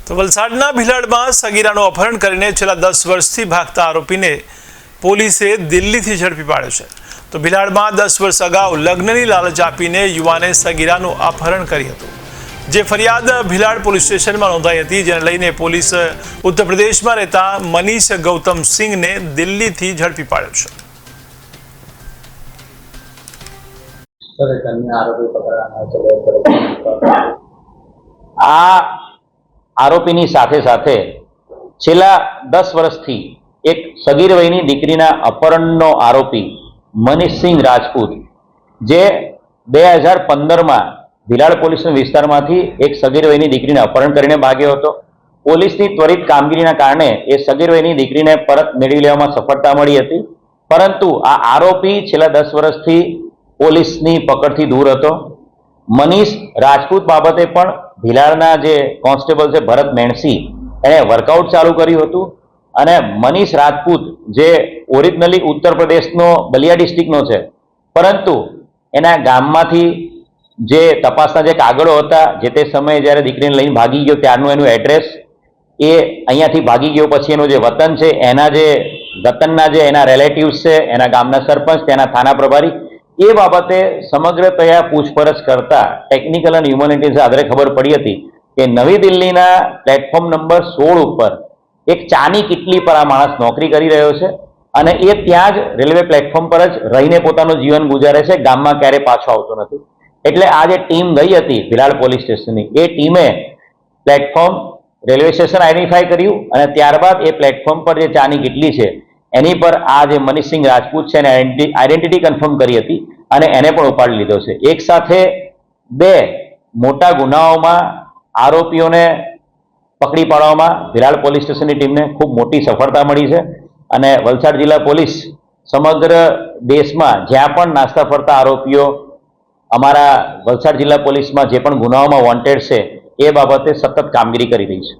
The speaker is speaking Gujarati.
તો વલસાડના ભીલાડમાં સગીરાનું અપહરણ કરીને છેલ્લા 10 વર્ષથી ભાગતા આરોપીને પોલીસે દિલ્હીથી ઝડપી પાડ્યો છે। તો ભીલાડમાં 10 વર્ષ અગાઉ લગ્નની લાલચ આપીને યુવાને સગીરાનું અપહરણ કરી હતું, જે ફરિયાદ ભીલાડ પોલીસ સ્ટેશનમાં નોંધાઈ હતી, જેને લઈને પોલીસ ઉત્તર પ્રદેશમાં રહેતા મનીષ ગૌતમ સિંહને દિલ્હીથી ઝડપી પાડ્યો છે। આ આરોપીની સાથે સાથે છેલ્લા 10 વર્ષથી એક સગીર વયની દીકરીના અપહરણનો આરોપી મનીષસિંહ રાજપૂત, જે 2015માં ભીલાડ પોલીસના વિસ્તારમાંથી એક સગીર વયની દીકરીને અપહરણ કરીને ભાગ્યો હતો। પોલીસની ત્વરિત કામગીરીના કારણે એ સગીર વયની દીકરીને પરત મેળવી લેવામાં સફળતા મળી હતી, પરંતુ આ આરોપી છેલ્લા 10 વર્ષથી પોલીસની પકડથી દૂર હતો। મનીષ રાજપૂત બાબતે પણ ભીલાડના જે કોન્સ્ટેબલ છે ભરત મેણસી, એણે વર્કઆઉટ ચાલુ કર્યું હતું અને મનીષ રાજપૂત જે ઓરિજિનલી ઉત્તર પ્રદેશનો બલિયા ડિસ્ટ્રિક્ટનો છે, પરંતુ એના ગામમાંથી જે તપાસના જે કાગળો હતા, જે તે સમયે જ્યારે દીકરીને લઈને ભાગી ગયો ત્યારનું એનું એડ્રેસ, એ અહીંયાથી ભાગી ગયો પછી એનું જે વતન છે, એના જે વતનના જે એના રિલેટિવ્સ છે, એના ગામના સરપંચ, તેના થાના પ્રભારી, એ બાબતે સમગ્રતયા પૂછપરછ કરતા ટેકનિકલ અને હ્યુમન ઇન્ટેલિજન્સ આધારે ખબર પડી હતી કે નવી દિલ્હીના પ્લેટફોર્મ નંબર 16 ઉપર એક ચાની કિટલી પર આ માણસ નોકરી કરી રહ્યો છે અને એ ત્યાં જ રેલવે પ્લેટફોર્મ પર જ રહીને પોતાનું જીવન ગુજારે છે, ગામમાં ક્યારેય પાછો આવતો નથી। એટલે આ જે ટીમ ગઈ હતી ભીલાડ પોલીસ સ્ટેશનની, એ ટીમે પ્લેટફોર્મ રેલવે સ્ટેશન આઈડેન્ટિફાઈ કર્યું અને ત્યારબાદ એ પ્લેટફોર્મ પર જે ચાની કિટલી છે એની પર આ જે મનીષસિંહ રાજપૂત છે એને આઈડેન્ટિટી કન્ફર્મ કરી હતી અને એને પણ ઉપાડી લીધો છે। એક સાથે 2 મોટા ગુનાઓમાં આરોપીઓને પકડી પાડવામાં ભીલાડ પોલીસ સ્ટેશનની ટીમને ખૂબ મોટી સફળતા મળી છે અને વલસાડ જિલ્લા પોલીસ સમગ્ર દેશમાં જ્યાં પણ નાસ્તા ફરતા આરોપીઓ અમારા વલસાડ જિલ્લા પોલીસમાં જે પણ ગુનાઓમાં વોન્ટેડ છે એ બાબતે સતત કામગીરી કરી રહી છે।